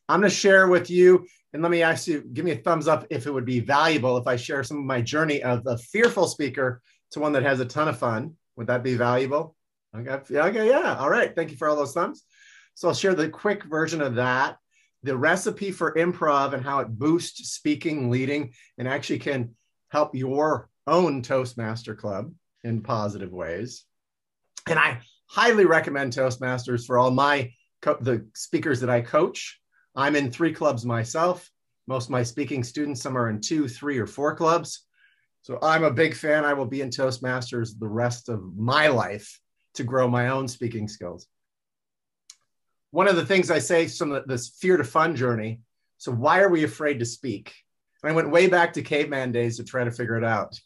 I'm going to share with you, and let me ask you, give me a thumbs up if it would be valuable if I share some of my journey of a fearful speaker to one that has a ton of fun. Would that be valuable? Okay, yeah. All right. Thank you for all those thumbs. So I'll share the quick version of that, the recipe for improv and how it boosts speaking, leading, and actually can help your own Toastmaster club in positive ways. And I highly recommend Toastmasters for all the speakers that I coach. I'm in 3 clubs myself. Most of my speaking students, some are in 2, 3, or 4 clubs. So I'm a big fan. I will be in Toastmasters the rest of my life to grow my own speaking skills. One of the things I say, some of this fear to fun journey. So why are we afraid to speak? And I went way back to caveman days to try to figure it out.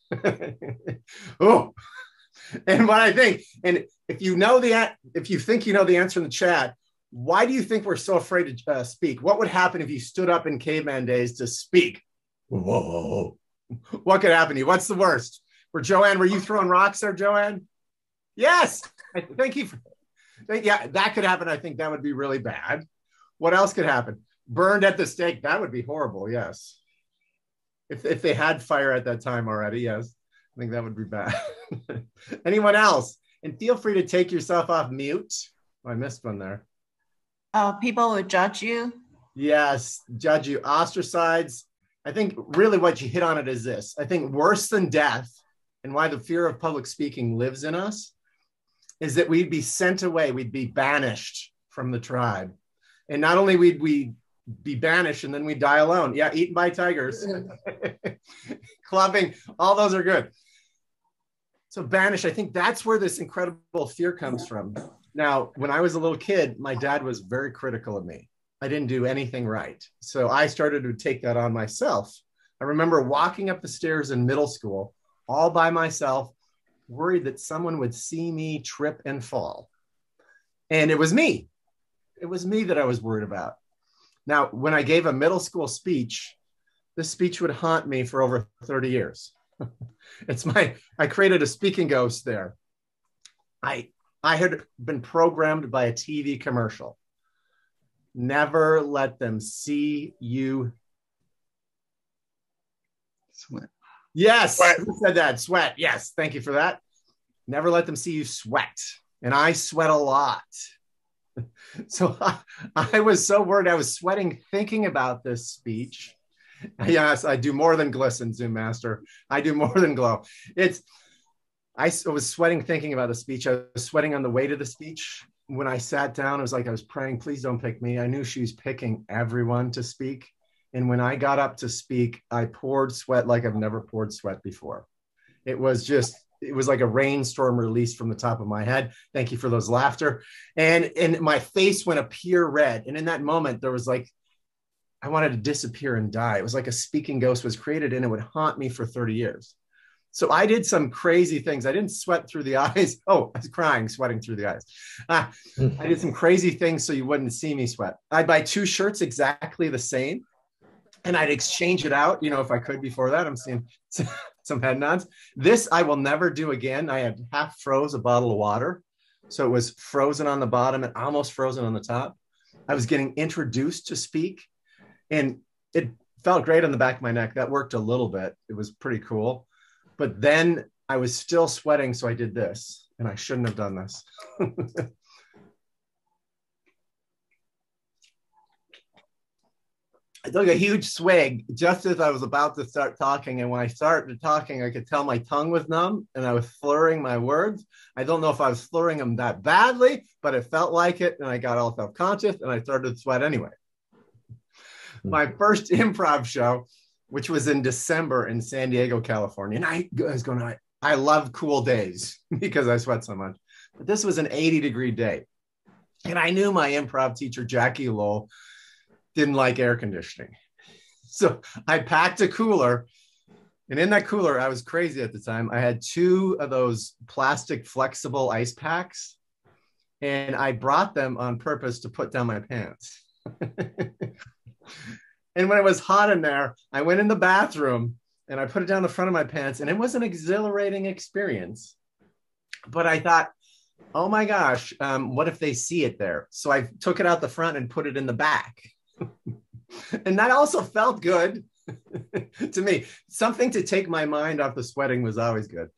Oh, and what I think, and if you think you know the answer in the chat, why do you think we're so afraid to speak? What would happen if you stood up in caveman days to speak? Whoa. What could happen to you? What's the worst? For Joanne, were you throwing rocks there, Joanne? Yes. Thank you. Yeah, that could happen. I think that would be really bad. What else could happen? Burned at the stake. That would be horrible. Yes. If they had fire at that time already, yes. I think that would be bad. Anyone else? And feel free to take yourself off mute. Oh, I missed one there. People would judge you. Yes, judge you, ostracize. I think really what you hit on it is this. I think worse than death and why the fear of public speaking lives in us is that we'd be sent away. We'd be banished from the tribe. And not only would we be banished and then we die alone. Yeah, eaten by tigers. Clubbing, all those are good. So banished, I think that's where this incredible fear comes from. Now, when I was a little kid, my dad was very critical of me. I didn't do anything right. So I started to take that on myself. I remember walking up the stairs in middle school all by myself, worried that someone would see me trip and fall. And it was me. It was me that I was worried about. Now, when I gave a middle school speech, this speech would haunt me for over 30 years. I created a speaking ghost there. I had been programmed by a TV commercial. Never let them see you sweat. Yes, sweat. Who said that? Sweat. Yes, thank you for that. Never let them see you sweat. And I sweat a lot. So I was so worried. I was sweating thinking about this speech. Yes, I do more than glisten, Zoom Master. I do more than glow. I was sweating thinking about the speech. I was sweating on the way to the speech. When I sat down, it was like I was praying, please don't pick me. I knew she was picking everyone to speak. And when I got up to speak, I poured sweat like I've never poured sweat before. It was like a rainstorm released from the top of my head. Thank you for those laughter. And my face went a pure red. And in that moment, there was like, I wanted to disappear and die. It was like a speaking ghost was created and it would haunt me for 30 years. So I did some crazy things. I didn't sweat through the eyes. Oh, I was crying, sweating through the eyes. I did some crazy things so you wouldn't see me sweat. I'd buy 2 shirts exactly the same and I'd exchange it out, if I could before that. I'm seeing some head nods. This I will never do again. I had half froze a bottle of water. So it was frozen on the bottom and almost frozen on the top. I was getting introduced to speak and it felt great on the back of my neck. That worked a little bit. It was pretty cool. But then I was still sweating, so I did this, and I shouldn't have done this. I took a huge swig just as I was about to start talking, and when I started talking, I could tell my tongue was numb, and I was slurring my words. I don't know if I was slurring them that badly, but it felt like it, and I got all self-conscious, and I started to sweat anyway. My first improv show, which was in December in San Diego, California. And I was going, I love cool days because I sweat so much. But this was an 80-degree day. And I knew my improv teacher, Jackie Lowell, didn't like air conditioning. So I packed a cooler. And in that cooler, I was crazy at the time. I had 2 of those plastic flexible ice packs. And I brought them on purpose to put down my pants. And when it was hot in there, I went in the bathroom and I put it down the front of my pants, and it was an exhilarating experience. But I thought, oh my gosh, what if they see it there? So I took it out the front and put it in the back. And that also felt good to me. Something to take my mind off the sweating was always good.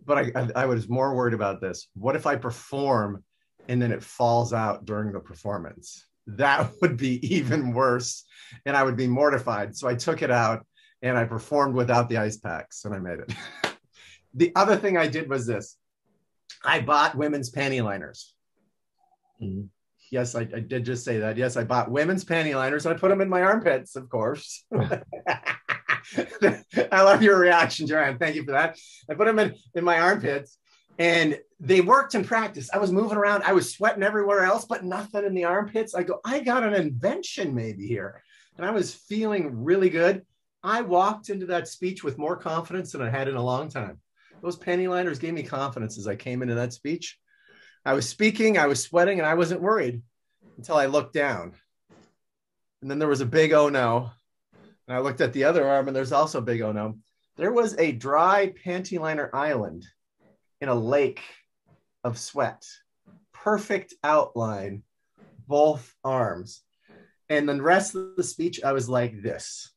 But I was more worried about this. What if I perform and then it falls out during the performance? That would be even worse. And I would be mortified. So I took it out and I performed without the ice packs and I made it. The other thing I did was this. I bought women's panty liners. Mm-hmm. Yes, I did just say that. Yes, I bought women's panty liners and I put them in my armpits, of course. I love your reaction, Joanne. Thank you for that. I put them in my armpits and they worked in practice. I was moving around. I was sweating everywhere else, but nothing in the armpits. I go, I got an invention maybe here. And I was feeling really good. I walked into that speech with more confidence than I had in a long time. Those panty liners gave me confidence as I came into that speech. I was speaking, I was sweating, and I wasn't worried until I looked down. And then there was a big oh no. And I looked at the other arm, and there's also a big oh no. There was a dry panty liner island in a lake of sweat. Perfect outline, both arms. And the rest of the speech, I was like this.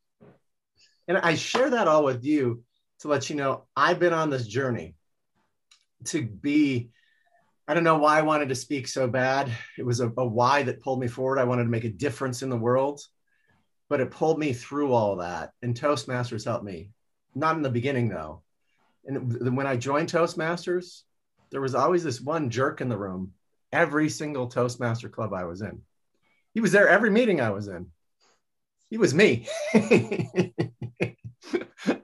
And I share that all with you to let you know I've been on this journey to be, I don't know why I wanted to speak so bad. It was a why that pulled me forward. I wanted to make a difference in the world, but it pulled me through all that. And Toastmasters helped me. Not in the beginning, though. And when I joined Toastmasters, there was always this one jerk in the room, every single Toastmaster club I was in. He was there every meeting I was in. He was me.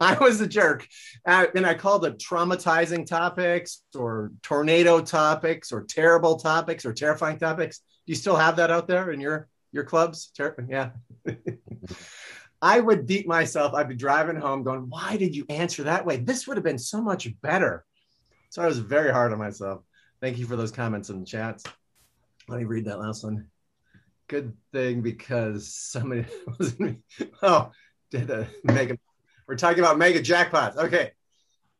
I was the jerk. And I called it traumatizing topics or tornado topics or terrible topics or terrifying topics. Do you still have that out there in your clubs? Yeah. I would beat myself. I'd be driving home going, why did you answer that way? This would have been so much better. So I was very hard on myself. Thank you for those comments in the chats. Let me read that last one. Good thing because somebody wasn't. Oh, did a mega. We're talking about mega jackpots. Okay.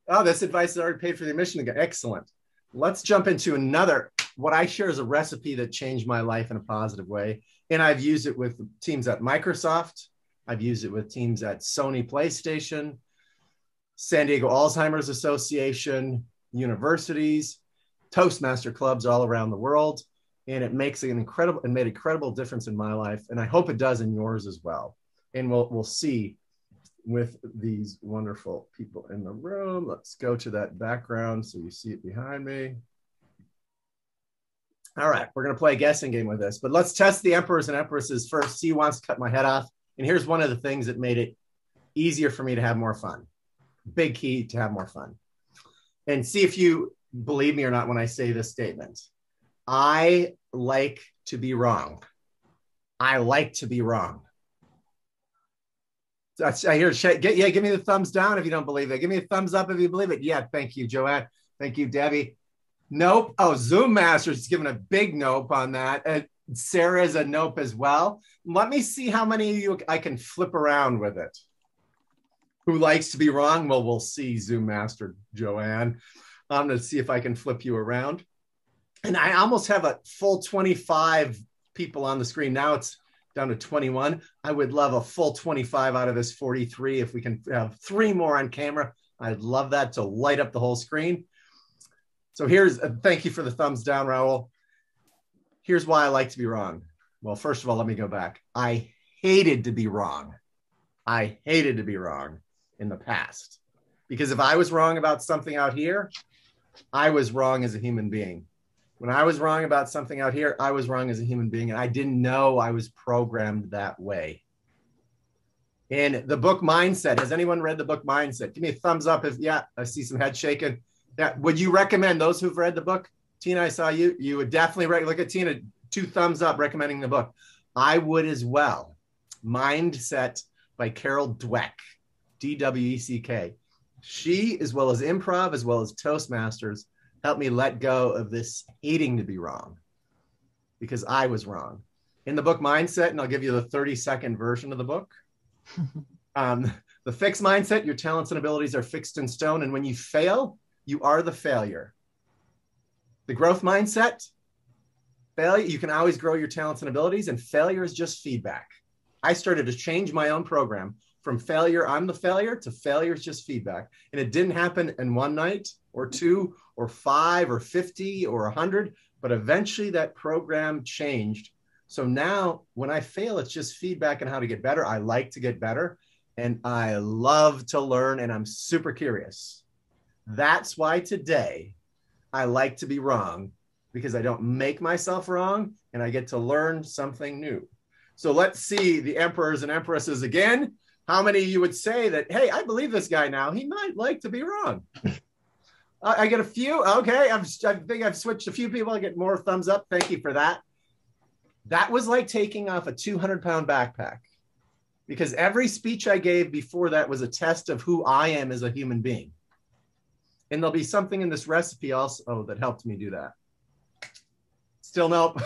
Oh, this advice is already paid for the admission again. Excellent. Let's jump into another. What I share is a recipe that changed my life in a positive way. And I've used it with teams at Microsoft. I've used it with teams at Sony PlayStation, San Diego Alzheimer's Association, universities, Toastmaster clubs all around the world. And it makes made an incredible difference in my life. And I hope it does in yours as well. And we'll see with these wonderful people in the room. Let's go to that background so you see it behind me. All right, we're going to play a guessing game with this, but let's test the emperors and empresses first. See who wants to cut my head off. And here's one of the things that made it easier for me to have more fun. Big key to have more fun. And see if you believe me or not when I say this statement. I like to be wrong. I like to be wrong. I hear, give me the thumbs down if you don't believe it. Give me a thumbs up if you believe it. Yeah, thank you, Joanne. Thank you, Debbie. Nope. Oh, Zoom Masters is giving a big nope on that. Sarah's a nope as well. Let me see how many of you I can flip around with it. Who likes to be wrong? Well, we'll see, Zoom Master Joanne. I'm going to see if I can flip you around. And I almost have a full 25 people on the screen. Now it's down to 21. I would love a full 25 out of this 43. If we can have 3 more on camera, I'd love that to light up the whole screen. So thank you for the thumbs down, Raul. Here's why I like to be wrong. Well, first of all, let me go back. I hated to be wrong. I hated to be wrong in the past. Because if I was wrong about something out here, I was wrong as a human being. When I was wrong about something out here, I was wrong as a human being, and I didn't know I was programmed that way. In the book Mindset, has anyone read the book Mindset? Give me a thumbs up if, yeah, I see some head shaking. Yeah, would you recommend those who've read the book? Tina, I saw you. You would definitely look at Tina, 2 thumbs up recommending the book. I would as well. Mindset by Carol Dweck, D-W-E-C-K. She, as well as Improv, as well as Toastmasters, helped me let go of this hating to be wrong because I was wrong. In the book Mindset, and I'll give you the 30-second version of the book. The fixed mindset, your talents and abilities are fixed in stone. And when you fail, you are the failure. The growth mindset, failure, you can always grow your talents and abilities, and failure is just feedback. I started to change my own program from failure, I'm the failure, to failure is just feedback. And it didn't happen in one night or two or 5 or 50 or 100, but eventually that program changed. So now when I fail, it's just feedback on how to get better. I like to get better and I love to learn and I'm super curious. That's why today I like to be wrong, because I don't make myself wrong and I get to learn something new. So let's see the emperors and empresses again. How many of you would say that, hey, I believe this guy now, he might like to be wrong? I get a few. Okay, I think I've switched a few people. I get more thumbs up. Thank you for that. That was like taking off a 200-pound backpack, because every speech I gave before that was a test of who I am as a human being. And there'll be something in this recipe also that helped me do that. Still nope.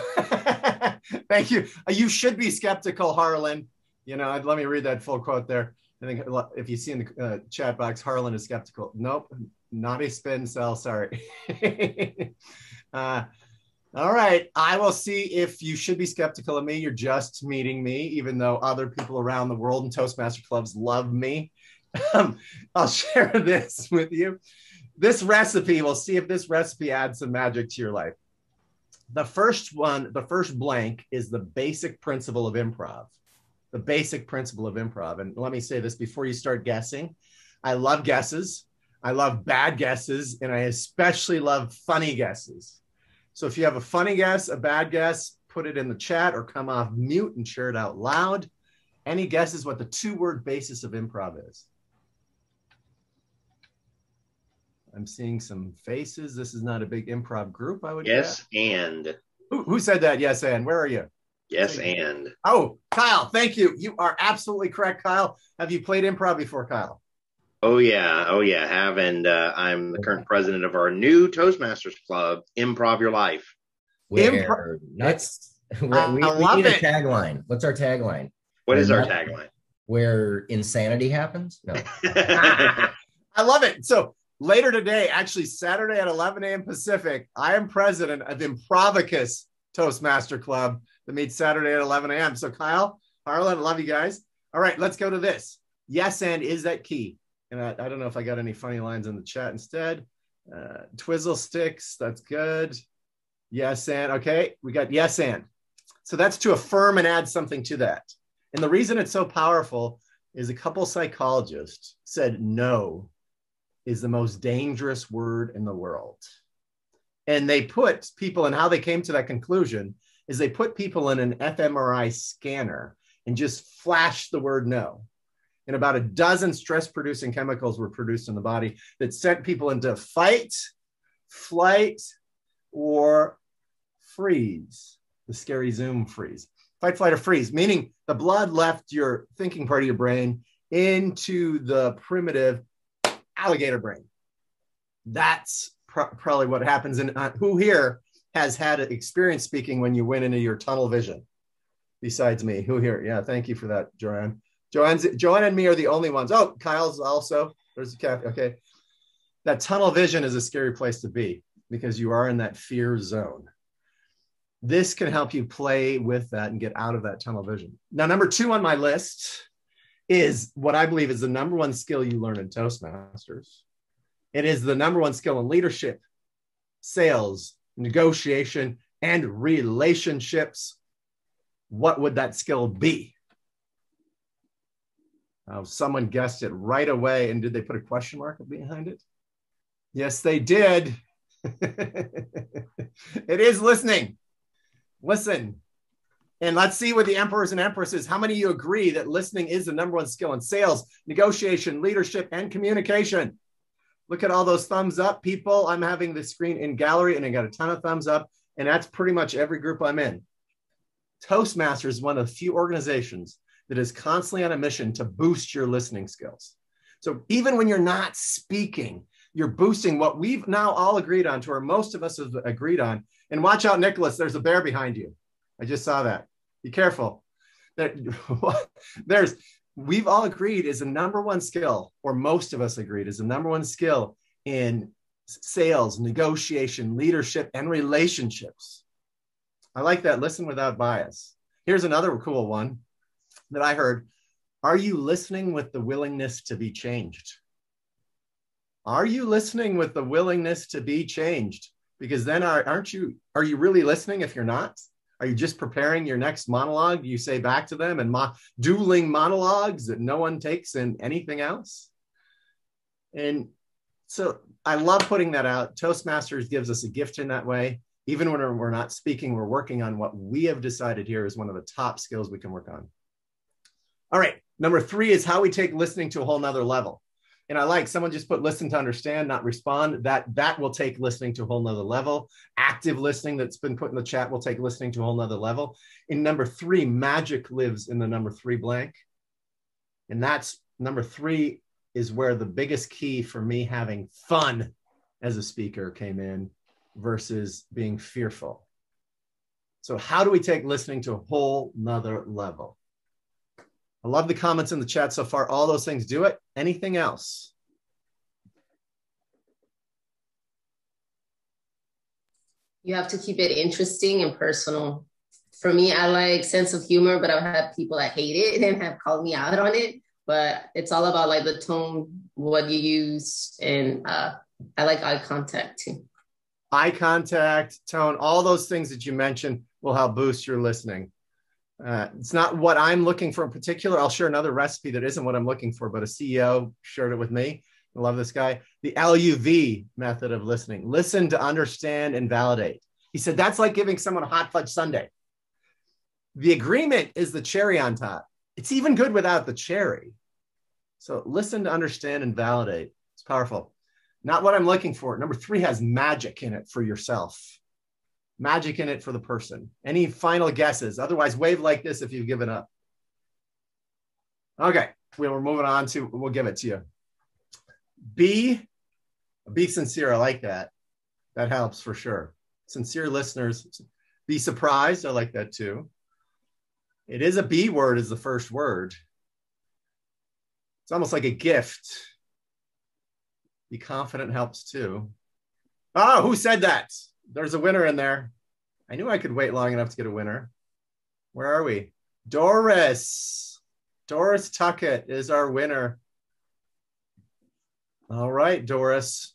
Thank you. You should be skeptical, Harlan. You know, let me read that full quote there. I think if you see in the chat box, Harlan is skeptical. Nope, not a spin cell, sorry. All right, I will see if you should be skeptical of me. You're just meeting me, even though other people around the world in Toastmaster clubs love me. I'll share this with you. This recipe, we'll see if this recipe adds some magic to your life. The first one, the first blank is the basic principle of improv. The basic principle of improv. And let me say this before you start guessing. I love guesses. I love bad guesses. And I especially love funny guesses. So if you have a funny guess, a bad guess, put it in the chat or come off mute and share it out loud. Any guesses what the 2-word basis of improv is? I'm seeing some faces. This is not a big improv group, I would guess. And. Who said that? Yes, and. Where are you? Yes, and. Oh, Kyle, thank you. You are absolutely correct, Kyle. Have you played improv before, Kyle? Oh, yeah. I have. And I'm the current president of our new Toastmasters Club, Improv Your Life. We need a tagline. What's our tagline? What is our tagline? Where insanity happens? No. I love it. So later today, actually Saturday at 11 a.m. Pacific, I am president of Improvicus Toastmaster Club that meets Saturday at 11 a.m. So Kyle, Harlan, I love you guys. All right, let's go to this. Yes, and is that key? And I don't know if I got any funny lines in the chat instead. Twizzle sticks, that's good. Yes, and okay, we got yes, and. So that's to affirm and add something to that. And the reason it's so powerful is a couple psychologists said no is the most dangerous word in the world. And they put people, and how they came to that conclusion is they put people in an fMRI scanner and just flashed the word no. And about a dozen stress-producing chemicals were produced in the body that sent people into fight, flight, or freeze, the scary Zoom freeze. Fight, flight, or freeze, meaning the blood left your thinking part of your brain into the primitive alligator brain. That's probably what happens. And who here has had experience speaking when you went into your tunnel vision? Besides me, who here? Yeah, thank you for that, Joanne. Joanne and me are the only ones. Oh, Kyle's also. There's a cat. Okay. That tunnel vision is a scary place to be because you are in that fear zone. This can help you play with that and get out of that tunnel vision. Now, number 2 on my list is what I believe is the number 1 skill you learn in Toastmasters. It is the number 1 skill in leadership, sales, negotiation, and relationships. What would that skill be? Someone guessed it right away. And did they put a question mark behind it? Yes, they did. It is listening. Listen. And let's see with the emperors and empresses, how many of you agree that listening is the number 1 skill in sales, negotiation, leadership, and communication? Look at all those thumbs up, people. I'm having the screen in gallery and I got a ton of thumbs up. And that's pretty much every group I'm in. Toastmasters is one of the few organizations that is constantly on a mission to boost your listening skills. So even when you're not speaking, you're boosting what we've now all agreed on, to where most of us have agreed on. And watch out, Nicholas, there's a bear behind you. I just saw that. Be careful. We've all agreed is the number 1 skill, or most of us agreed is the number 1 skill in sales, negotiation, leadership, and relationships. I like that. Listen without bias. Here's another cool one. that I heard. Are you listening with the willingness to be changed? Are you listening with the willingness to be changed? Because then are you really listening if you're not? Are you just preparing your next monologue you say back to them and dueling monologues that no one takes in anything else? And so I love putting that out. Toastmasters gives us a gift in that way. Even when we're not speaking, we're working on what we have decided here is one of the top skills we can work on. All right, number 3 is how we take listening to a whole nother level. And I like someone just put listen to understand, not respond. That will take listening to a whole nother level. Active listening that's been put in the chat will take listening to a whole nother level. In number 3, magic lives in the number 3 blank. And that's number 3 is where the biggest key for me having fun as a speaker came in versus being fearful. So how do we take listening to a whole nother level? I love the comments in the chat so far. All those things do it. Anything else? You have to keep it interesting and personal. For me, I like sense of humor, but I've had people that hate it and have called me out on it. But it's all about like the tone, what you use. And I like eye contact too. Eye contact, tone, all those things that you mentioned will help boost your listening. It's not what I'm looking for in particular. I'll share another recipe that isn't what I'm looking for, but a CEO shared it with me. I love this guy. The LUV method of listening. Listen to understand and validate. He said, that's like giving someone a hot fudge sundae. The agreement is the cherry on top. It's even good without the cherry. So listen to understand and validate. It's powerful. Not what I'm looking for. Number 3 has magic in it for yourself. Magic in it for the person. Any final guesses? Otherwise, wave like this if you've given up. Okay, we're moving on to, we'll give it to you. Be sincere. I like that. That helps for sure. Sincere listeners. Be surprised. I like that too. It is a B word is the first word. It's almost like a gift. Be confident helps too. Oh, who said that? There's a winner in there. I knew I could wait long enough to get a winner. Where are we? Doris. Doris Tuckett is our winner. All right, Doris.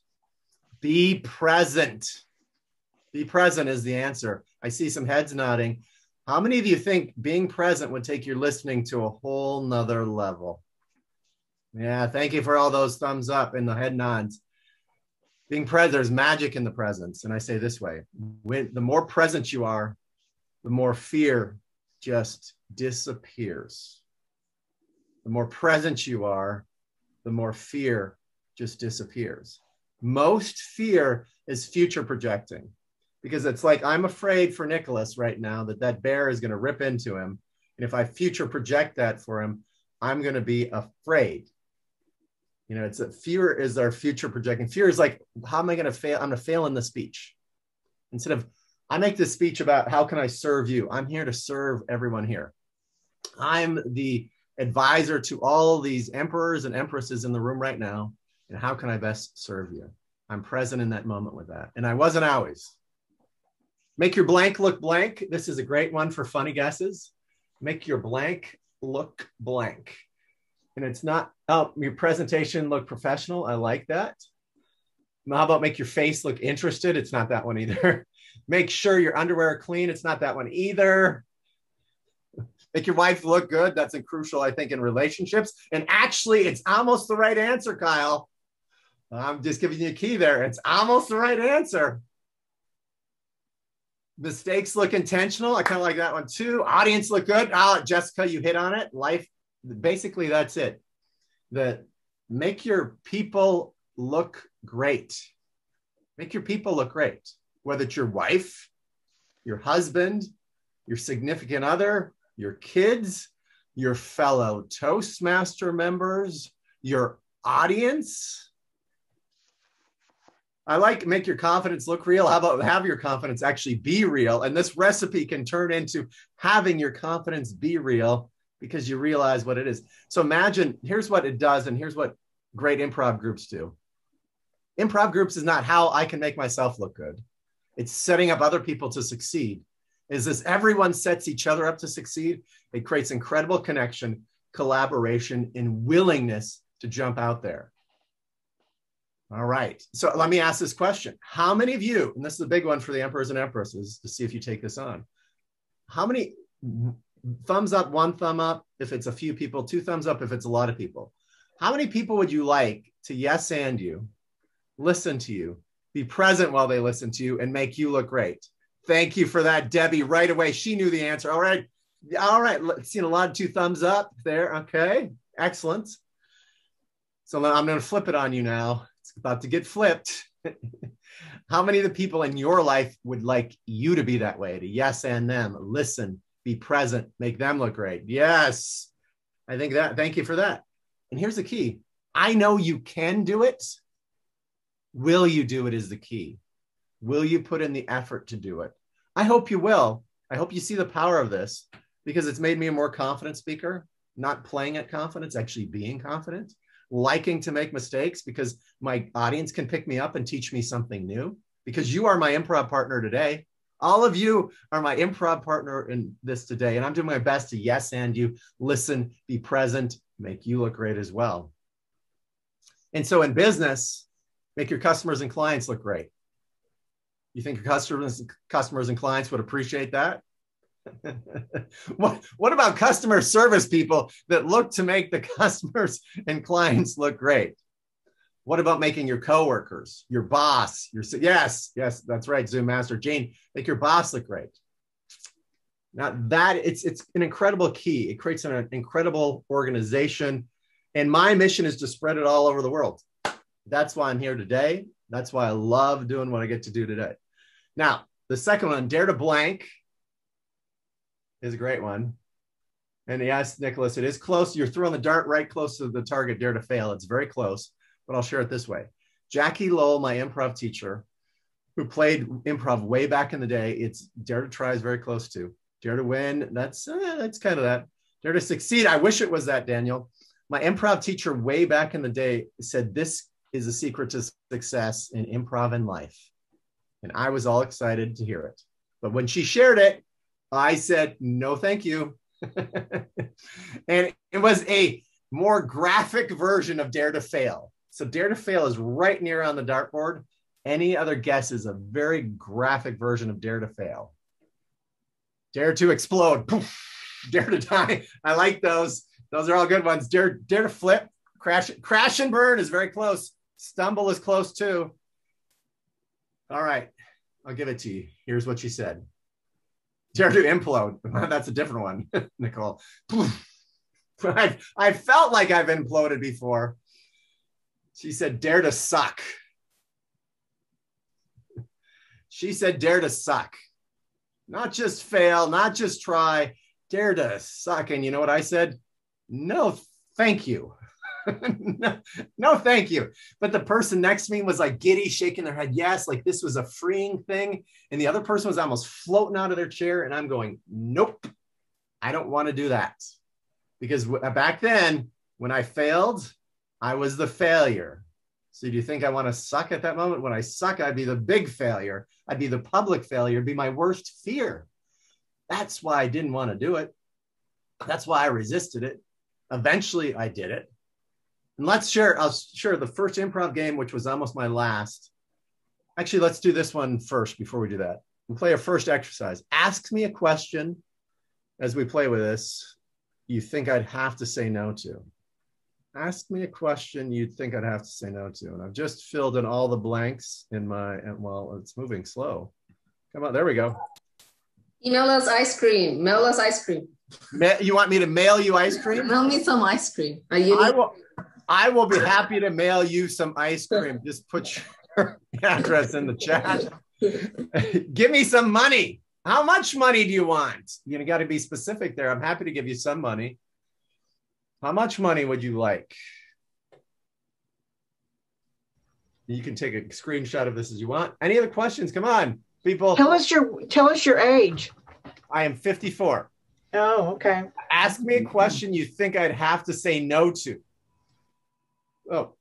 Be present. Be present is the answer. I see some heads nodding. How many of you think being present would take your listening to a whole nother level? Yeah, thank you for all those thumbs up and the head nods. Being present, there's magic in the presence. And I say this way, the more present you are, the more fear just disappears. The more present you are, the more fear just disappears. Most fear is future projecting because it's like, I'm afraid for Nicholas right now that bear is going to rip into him. And if I future project that for him, I'm going to be afraid. You know, it's a fear is our future projecting. Fear is like, how am I going to fail? I'm going to fail in the speech. Instead of, I make this speech about how can I serve you? I'm here to serve everyone here. I'm the advisor to all these emperors and empresses in the room right now. And how can I best serve you? I'm present in that moment with that. And I wasn't always. Make your blank look blank. This is a great one for funny guesses. Make your blank look blank. And it's not, oh, your presentation look professional. I like that. How about make your face look interested? It's not that one either. Make sure your underwear are clean. It's not that one either. Make your wife look good. That's crucial, I think, in relationships. And actually, it's almost the right answer, Kyle. I'm just giving you a key there. It's almost the right answer. Mistakes look intentional. I kind of like that one too. Audience look good. Oh, Jessica, you hit on it. Life, basically, that's it. Make your people look great. Make your people look great. Whether it's your wife, your husband, your significant other, your kids, your fellow Toastmaster members, your audience. I like make your confidence look real. How about have your confidence actually be real? And this recipe can turn into having your confidence be real because you realize what it is. So imagine, here's what it does, and here's what great improv groups do. Improv groups is not how I can make myself look good. It's setting up other people to succeed. is this: everyone sets each other up to succeed. It creates incredible connection, collaboration, and willingness to jump out there. All right. So let me ask this question. How many of you, and this is a big one for the emperors and empresses to see if you take this on, how many thumbs up, one thumb up if it's a few people, two thumbs up if it's a lot of people? How many people would you like to yes and you, listen to you, be present while they listen to you, and make you look great? Thank you for that, Debbie. Right away, she knew the answer. All right. All right. Seen a lot of two thumbs up there. Okay. Excellent. So I'm going to flip it on you now. It's about to get flipped. How many of the people in your life would like you to be that way? To yes and them, listen, be present, make them look great. Yes. I think that. Thank you for that. And here's the key. I know you can do it. Will you do it is the key. Will you put in the effort to do it? I hope you will. I hope you see the power of this, because it's made me a more confident speaker, not playing at confidence, actually being confident, liking to make mistakes because my audience can pick me up and teach me something new, because you are my improv partner today. All of you are my improv partner in this today. And I'm doing my best to yes and you, listen, be present, make you look great as well. And so in business, make your customers and clients look great. You think your customers and clients would appreciate that? What about customer service people that look to make the customers and clients look great? What about making your coworkers, your boss, yes, that's right, Zoom Master Gene, make your boss look great. Now that it's an incredible key. It creates an incredible organization. And my mission is to spread it all over the world. That's why I'm here today. That's why I love doing what I get to do today. Now, the second one, dare to blank, is a great one. And yes, Nicholas, it is close. You're throwing the dart right close to the target, dare to fail. It's very close, but I'll share it this way. Jackie Lowell, my improv teacher, who played improv way back in the day, it's dare to try is very close to. Dare to win, that's kind of that. Dare to succeed, I wish it was that, Daniel. My improv teacher way back in the day said, this is the secret to success in improv and life. And I was all excited to hear it. But when she shared it, I said, no, thank you. And it was a more graphic version of dare to fail. So dare to fail is right near on the dartboard. Any other guess is a very graphic version of dare to fail. Dare to explode. Poof. Dare to die. I like those. Those are all good ones. Dare to flip. Crash and burn is very close. Stumble is close too. All right, I'll give it to you. Here's what she said. Dare to implode. That's a different one, Nicole. I felt like I've imploded before. She said, dare to suck. She said, dare to suck. Not just fail, not just try, dare to suck. And you know what I said? No, thank you. No, thank you. But the person next to me was like giddy, shaking their head. Yes, like this was a freeing thing. And the other person was almost floating out of their chair. And I'm going, nope, I don't want to do that. Because back then, when I failed, I was the failure. So do you think I want to suck at that moment? When I suck, I'd be the big failure. I'd be the public failure. It'd be my worst fear. That's why I didn't want to do it. That's why I resisted it. Eventually, I did it. And I'll share the first improv game, which was almost my last. Actually, let's do this one first before we do that. We'll play a first exercise. Ask me a question as we play with this you think I'd have to say no to. Ask me a question you'd think I'd have to say no to. And I've just filled in all the blanks in well, it's moving slow. Come on, there we go. Email us ice cream. Mail us ice cream. You want me to mail you ice cream? Mail me some ice cream. I will be happy to mail you some ice cream. Just put your address in the chat. Give me some money. How much money do you want? You got to be specific there. I'm happy to give you some money. How much money would you like? You can take a screenshot of this as you want. Any other questions? Come on, people. Tell us your age. I am 54. Oh, okay. Ask me a question you think I'd have to say no to. Oh,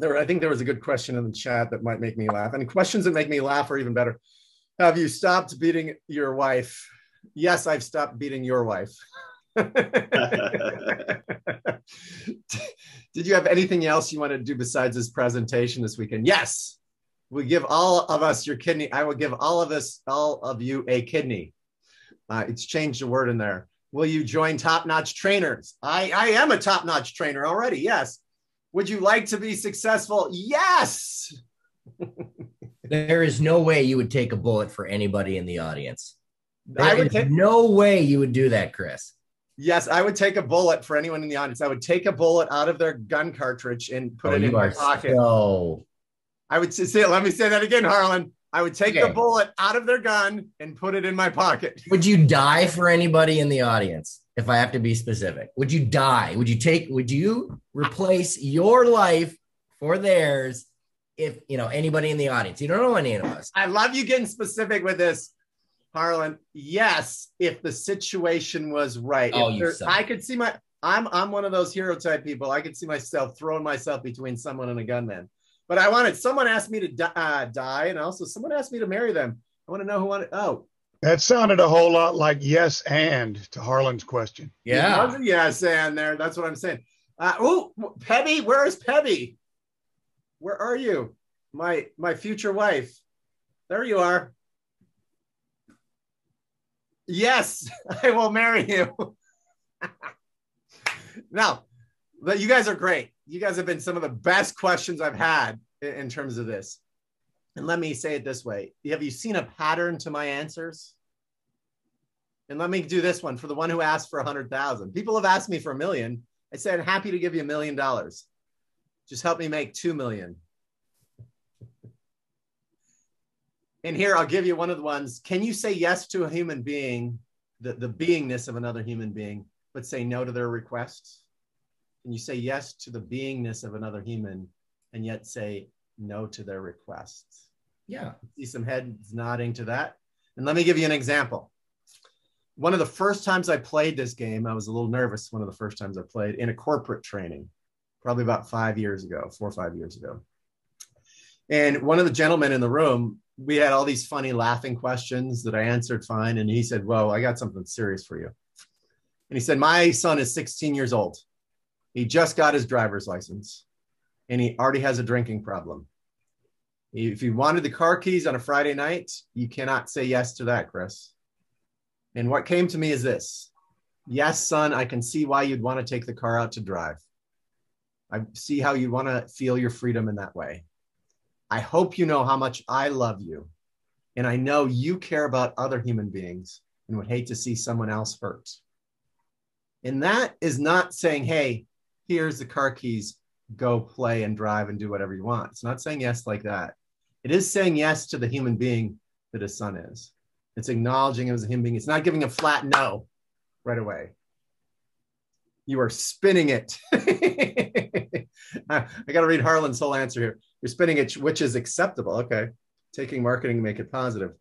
I think there was a good question in the chat that might make me laugh. And questions that make me laugh are even better. Have you stopped beating your wife? Yes, I've stopped beating your wife. Did you have anything else you want to do besides this presentation this weekend? Yes. We give all of us your kidney. I will give all of you a kidney. It's changed the word in there. Will you join Top Notch Trainers? I am a Top Notch trainer already. Yes. Would you like to be successful? Yes. There is no way you would take a bullet for anybody in the audience. I would take no way you would do that, Chris. Yes, I would take a bullet for anyone in the audience. I would take a bullet out of their gun cartridge and put it in my pocket. I would say, let me say that again, Harlan. I would take the bullet out of their gun and put it in my pocket. Would you die for anybody in the audience? If I have to be specific, would you die? Would you replace your life for theirs? If anybody in the audience, you don't know any of us. I love you getting specific with this, Harlan. Yes, if the situation was right. I could see I'm one of those hero type people. I could see myself throwing myself between someone and a gunman. But someone asked me to die, and also someone asked me to marry them. I want to know who wanted. Oh, that sounded a whole lot like yes and to Harlan's question. Yeah, it was a yes and there. That's what I'm saying. Pebby, where is Pebby? Where are you? My future wife. There you are. Yes, I will marry you. Now, you guys are great. You guys have been some of the best questions I've had in terms of this. And let me say it this way. Have you seen a pattern to my answers? And let me do this one for the one who asked for 100,000. People have asked me for $1 million. I said, I'm happy to give you $1 million. Just help me make 2 million. And here, I'll give you one of the ones. Can you say yes to a human being, the beingness of another human being, but say no to their requests? Can you say yes to the beingness of another human and yet say no to their requests? Yeah. See some heads nodding to that. And let me give you an example. One of the first times I played this game, I was a little nervous. One of the first times I played in a corporate training, probably about 4 or 5 years ago. And one of the gentlemen in the room, we had all these funny laughing questions that I answered fine. And he said, well, I got something serious for you. And he said, my son is 16 years old. He just got his driver's license and he already has a drinking problem. If you wanted the car keys on a Friday night, you cannot say yes to that, Chris. And what came to me is this. Yes, son, I can see why you'd want to take the car out to drive. I see how you want to feel your freedom in that way. I hope you know how much I love you. And I know you care about other human beings and would hate to see someone else hurt. And that is not saying, hey, here's the car keys, go play and drive and do whatever you want. It's not saying yes like that. It is saying yes to the human being that his son is. It's acknowledging him as a human being. It's not giving a flat no right away. You are spinning it. I got to read Harlan's whole answer here. You're spinning it, which is acceptable. Okay. Taking marketing to make it positive.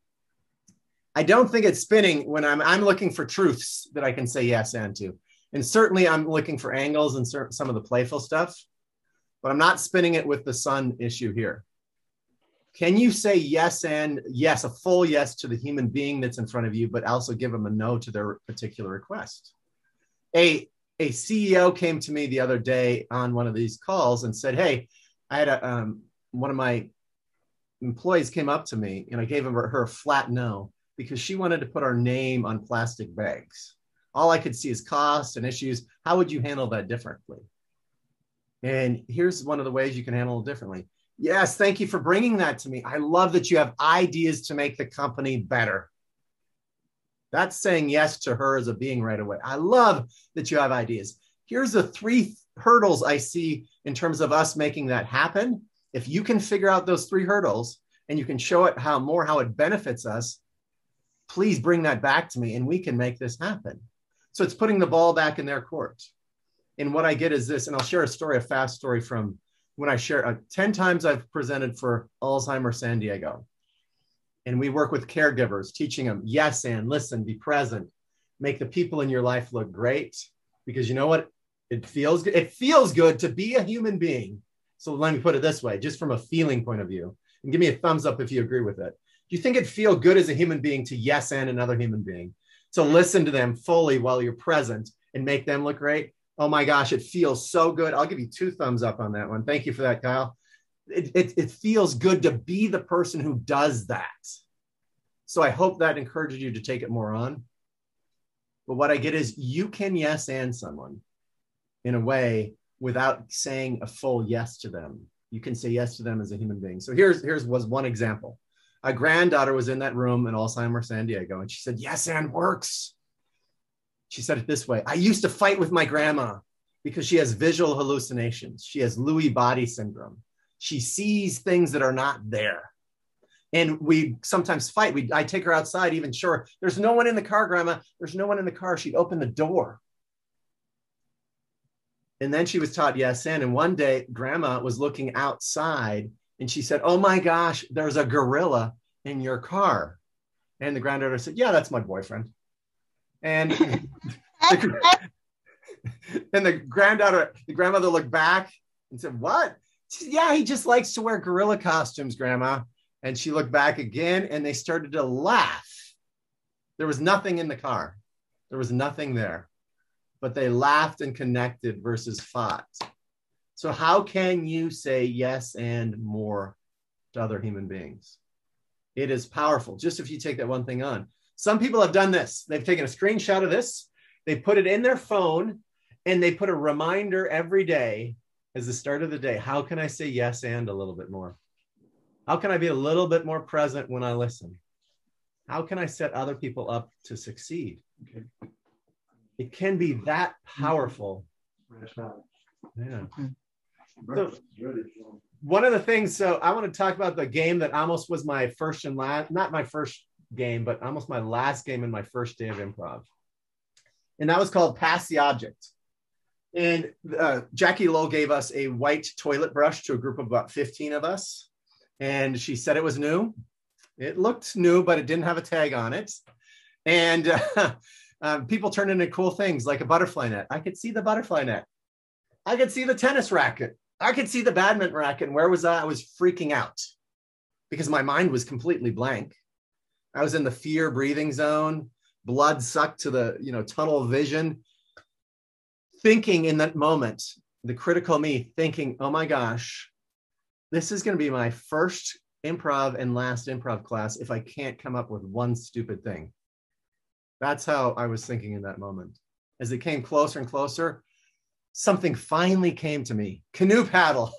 I don't think it's spinning when I'm looking for truths that I can say yes and to. And certainly I'm looking for angles and some of the playful stuff, but I'm not spinning it with the son issue here. Can you say yes and yes, a full yes to the human being that's in front of you, but also give them a no to their particular request? A CEO came to me the other day on one of these calls and said, hey, I had one of my employees came up to me and I gave her a flat no because she wanted to put our name on plastic bags. All I could see is cost and issues. How would you handle that differently? And here's one of the ways you can handle it differently. Yes, thank you for bringing that to me. I love that you have ideas to make the company better. That's saying yes to her as a being right away. I love that you have ideas. Here's the 3 hurdles I see in terms of us making that happen. If you can figure out those 3 hurdles and you can show it how it benefits us, please bring that back to me and we can make this happen. So it's putting the ball back in their court. And what I get is this, and I'll share a fast story from when I share 10 times I've presented for Alzheimer's San Diego. And we work with caregivers, teaching them, yes, and listen, be present, make the people in your life look great. Because you know what? It feels good. It feels good to be a human being. So let me put it this way, just from a feeling point of view, and give me a thumbs up if you agree with it. Do you think it'd feel good as a human being to yes and another human being? To listen to them fully while you're present and make them look great? Oh my gosh, it feels so good. I'll give you 2 thumbs up on that one. Thank you for that, Kyle. It feels good to be the person who does that. So I hope that encourages you to take it more on. But what I get is you can yes and someone in a way without saying a full yes to them. You can say yes to them as a human being. So here's was one example. A granddaughter was in that room in Alzheimer's San Diego, and she said, yes and works. She said it this way: I used to fight with my grandma because she has visual hallucinations. She has Lewy body syndrome. She sees things that are not there. And we sometimes fight. I take her outside, even sure there's no one in the car, Grandma. There's no one in the car. She'd open the door. And then she was taught yes and one day Grandma was looking outside and she said, oh my gosh, there's a gorilla in your car. And the granddaughter said, yeah, that's my boyfriend. And the grandmother looked back and said, what? She said, yeah, he just likes to wear gorilla costumes, Grandma. And she looked back again and they started to laugh. There was nothing in the car. There was nothing there. But they laughed and connected versus fought. So how can you say yes and more to other human beings? It is powerful, just if you take that one thing on. Some people have done this. They've taken a screenshot of this. They put it in their phone and they put a reminder every day as the start of the day. How can I say yes and a little bit more? How can I be a little bit more present when I listen? How can I set other people up to succeed? Okay. It can be that powerful. Yeah. So, one of the things, so I want to talk about the game that almost was my first and last, not my first game, but almost my last game in my first day of improv. And that was called Pass the Object. And Jackie Lowe gave us a white toilet brush to a group of about 15 of us. And she said it was new. It looked new, but it didn't have a tag on it. And people turned into cool things like a butterfly net. I could see the butterfly net. I could see the tennis racket. I could see the badminton racket. And where was I? I was freaking out because my mind was completely blank. I was in the fear breathing zone, blood sucked to the tunnel vision, thinking in that moment, the critical me thinking, oh my gosh, this is going to be my first improv and last improv class if I can't come up with one stupid thing. That's how I was thinking in that moment. As it came closer and closer, something finally came to me. Canoe paddle.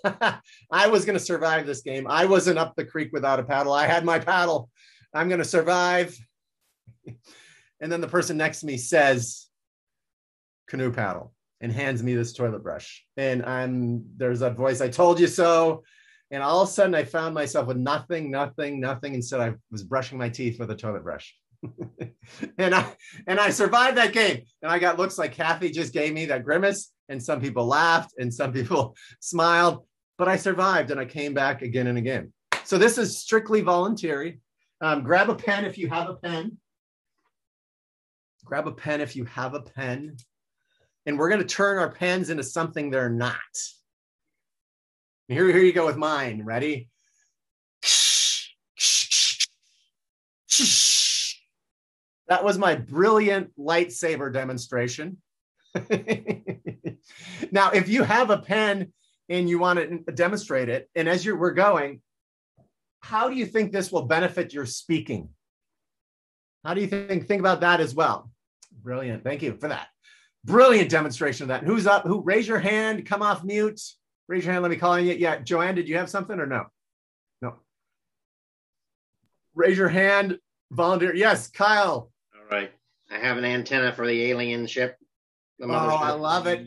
I was going to survive this game. I wasn't up the creek without a paddle. I had my paddle. I'm going to survive. And then the person next to me says, canoe paddle, and hands me this toilet brush. And there's that voice, I told you so. And all of a sudden I found myself with nothing. Instead, I was brushing my teeth with a toilet brush. and I survived that game. And I got looks like Kathy just gave me that grimace. And some people laughed and some people smiled. But I survived and I came back again and again. So this is strictly voluntary. Grab a pen if you have a pen. Grab a pen if you have a pen. And we're going to turn our pens into something they're not. Here you go with mine. Ready? That was my brilliant lightsaber demonstration. Now, if you have a pen and you want to demonstrate it, and as we're going, how do you think this will benefit your speaking? How do you think about that as well? Brilliant. Thank you for that. Brilliant demonstration of that. Who's up? Who? Raise your hand. Come off mute. Raise your hand. Let me call on you. Yeah. Joanne, did you have something or no? No. Raise your hand. Volunteer. Yes. Kyle. All right. I have an antenna for the alien ship. Oh, I love it.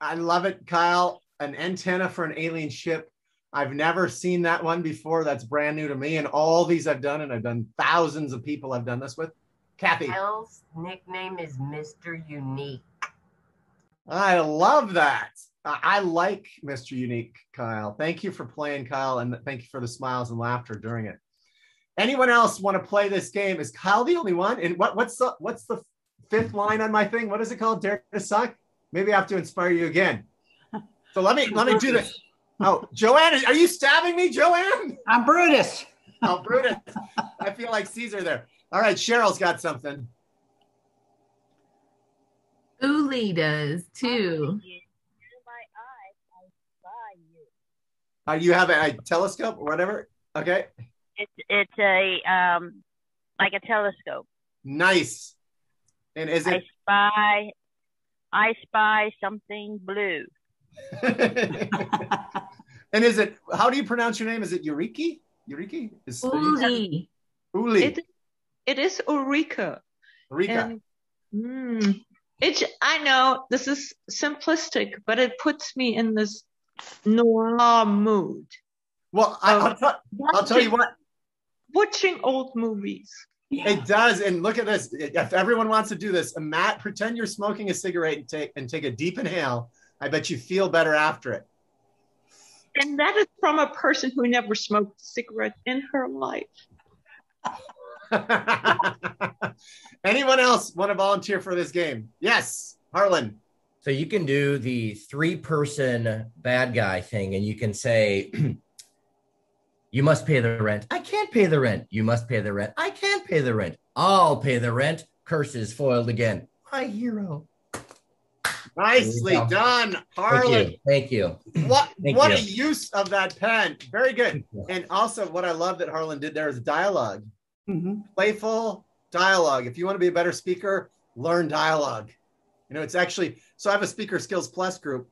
I love it, Kyle. An antenna for an alien ship. I've never seen that one before. That's brand new to me. And all these I've done, and I've done thousands of people I've done this with. Kathy. Kyle's nickname is Mr. Unique. I love that. I like Mr. Unique, Kyle. Thank you for playing, Kyle, and thank you for the smiles and laughter during it. Anyone else want to play this game? Is Kyle the only one? And what's the fifth line on my thing? What is it called? Dare to suck? Maybe I have to inspire you again. So let me do this. Oh, Joanne, are you stabbing me, Joanne? I'm Brutus. Oh, Brutus. I feel like Caesar there. All right, Cheryl's got something. Uli does too. You have a telescope or whatever? Okay. It's a like a telescope. Nice. And is it? I spy something blue. And is it? How do you pronounce your name? Is it Eureka? Eureka? Uli. Uli. It is Eureka. Eureka. It's, I know this is simplistic, but it puts me in this noir mood. Well, I'll tell you what. Watching old movies. It does. And look at this. If everyone wants to do this, Matt, pretend you're smoking a cigarette and take a deep inhale. I bet you feel better after it. And that is from a person who never smoked a cigarette in her life. Anyone else want to volunteer for this game? Yes, Harlan. So you can do the 3-person bad guy thing, and you can say, you must pay the rent. I can't pay the rent. You must pay the rent. I can't pay the rent. I'll pay the rent. Curses foiled again. My hero. Nicely done, Harlan. Thank you. What a use of that pen. Very good. And also what I love that Harlan did there is dialogue. Playful dialogue. If you want to be a better speaker, learn dialogue. You know, it's actually, so I have a Speaker Skills Plus group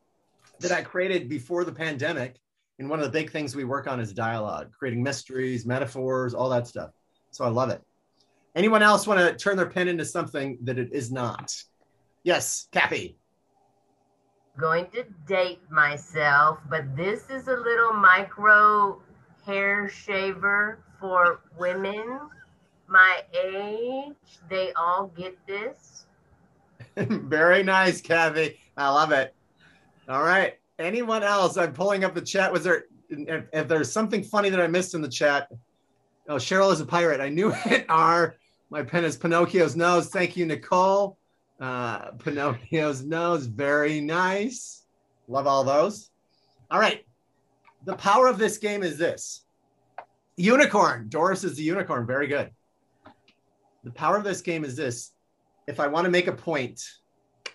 that I created before the pandemic. And one of the big things we work on is dialogue, creating mysteries, metaphors, all that stuff. So I love it. Anyone else want to turn their pen into something that it is not? Yes, Kathy. Going to date myself, but this is a little micro hair shaver for women my age. They all get this. Very nice, Kathy. I love it. All right. Anyone else? I'm pulling up the chat. Was there, if there's something funny that I missed in the chat? Oh, Cheryl is a pirate. I knew it. My pen is Pinocchio's nose. Thank you, Nicole. Pinocchio's nose. Very nice. Love all those. All right. The power of this game is this. Unicorn. Doris is the unicorn. Very good. The power of this game is this. If I want to make a point, if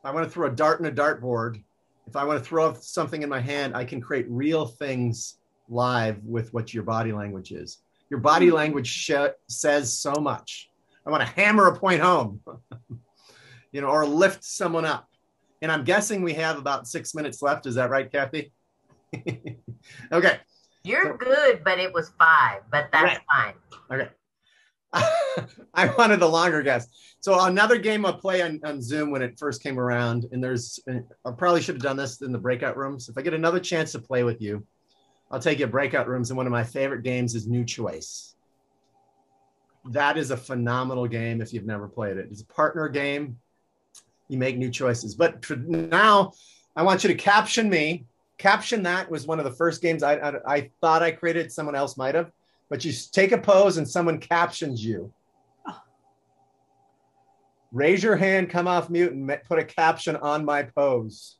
I want to throw a dart in a dartboard, if I want to throw something in my hand, I can create real things live with what your body language is. Your body language says so much. I want to hammer a point home, you know, or lift someone up. And I'm guessing we have about 6 minutes left. Is that right, Kathy? Okay. You're good, but it was 5, but that's fine. Okay. I wanted a longer guess. So another game I'll play on Zoom when it first came around, and I probably should have done this in the breakout rooms. If I get another chance to play with you, I'll take you to breakout rooms, and one of my favorite games is New Choice. That is a phenomenal game if you've never played it. It's a partner game. You make new choices. But for now, I want you to caption me. Caption That was one of the first games I thought I created. Someone else might have. But you take a pose and someone captions you. Raise your hand, come off mute, and put a caption on my pose.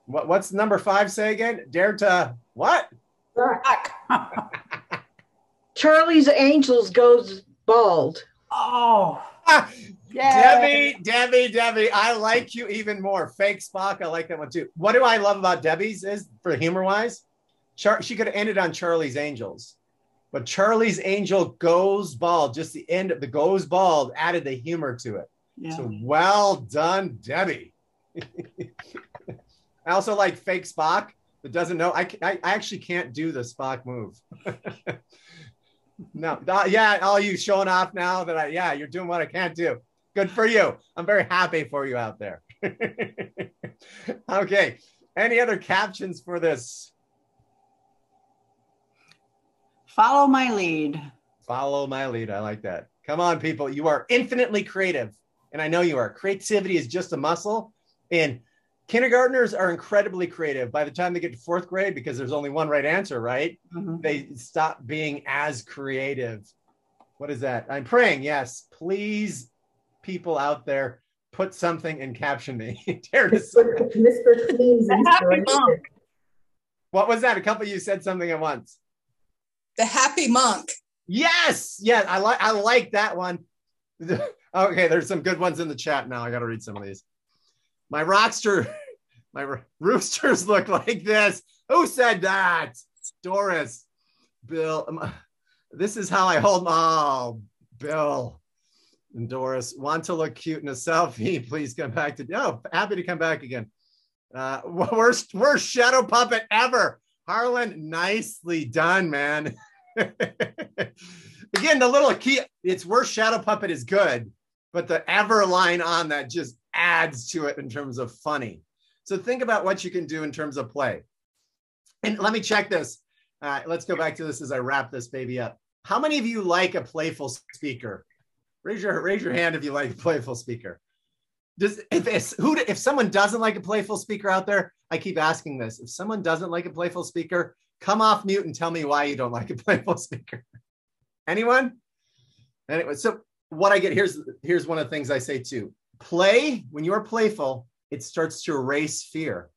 What's number 5 say again? Dare to what? Charlie's Angels goes bald. Oh. Debbie, I like you even more. Fake Spock, I like that one too. What do I love about Debbie's is, for humor-wise, she could have ended on Charlie's Angels. But Charlie's Angel goes bald, just the end of the goes bald added the humor to it. Yeah. So well done, Debbie. I also like Fake Spock that doesn't know. I actually can't do the Spock move. No, yeah, all you showing off now that you're doing what I can't do. Good for you. I'm very happy for you out there. Okay. Any other captions for this? Follow my lead. Follow my lead. I like that. Come on, people. You are infinitely creative. And I know you are. Creativity is just a muscle. And kindergartners are incredibly creative. By the time they get to 4th grade, because there's only one right answer, right? Mm-hmm. They stop being as creative. What is that? I'm praying. Yes. Please, people out there, put something and caption me. Dare to say. Mr. Clean's inspiration. What was that? A couple of you said something at once. The Happy Monk. Yes. Yeah. I like that one. Okay. There's some good ones in the chat now. I got to read some of these. My roosters look like this. Who said that? Doris. Bill. This is how I hold Bill and Doris. Want to look cute in a selfie? Please come back to. Oh, happy to come back again. Worst shadow puppet ever. Harlan, nicely done, man. Again, the little key, it's worst shadow puppet is good, but the ever line on that just adds to it in terms of funny. So think about what you can do in terms of play. And let me check this. Let's go back to this as I wrap this baby up. How many of you like a playful speaker? Raise your hand if you like a playful speaker. If someone doesn't like a playful speaker out there, I keep asking this. If someone doesn't like a playful speaker, come off mute and tell me why you don't like a playful speaker. Anyone? Anyway, so what I get, here's one of the things I say too. Play, when you're playful, it starts to erase fear.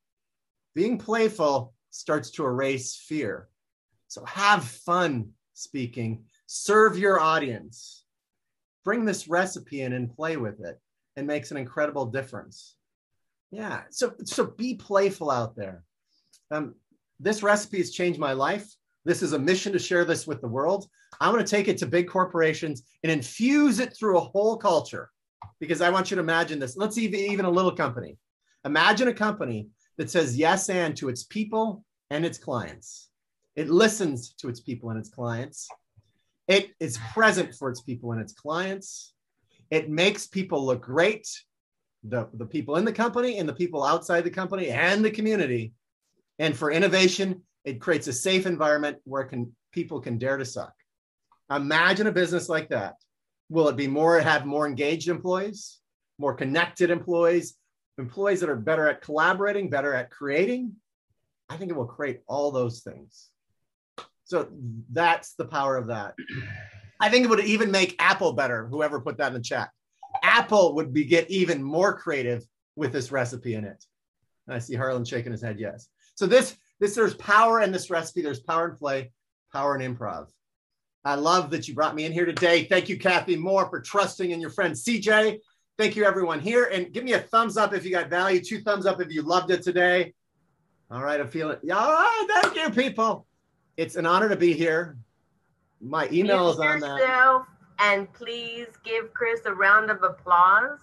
Being playful starts to erase fear. So have fun speaking, serve your audience, bring this recipe in and play with it. It makes an incredible difference. Yeah, so be playful out there. This recipe has changed my life. This is a mission to share this with the world. I want to take it to big corporations and infuse it through a whole culture, because I want you to imagine this. Let's even a little company. Imagine a company that says yes and to its people and its clients. It listens to its people and its clients. It is present for its people and its clients. It makes people look great, the people in the company and the people outside the company and the community. And for innovation, it creates a safe environment where people can dare to suck. Imagine a business like that. Will it be have more engaged employees, more connected employees that are better at collaborating, better at creating? I think it will create all those things. So that's the power of that. I think it would even make Apple better, whoever put that in the chat. Apple would get even more creative with this recipe in it. And I see Harlan shaking his head, yes. So there's power in this recipe. There's power in play, power in improv. I love that you brought me in here today. Thank you, Kathy Moore, for trusting in your friend CJ. Thank you, everyone here. And give me a thumbs up if you got value. 2 thumbs up if you loved it today. All right, I'm feeling it. All right, thank you, people. It's an honor to be here. My email is on that. And please give Chris a round of applause.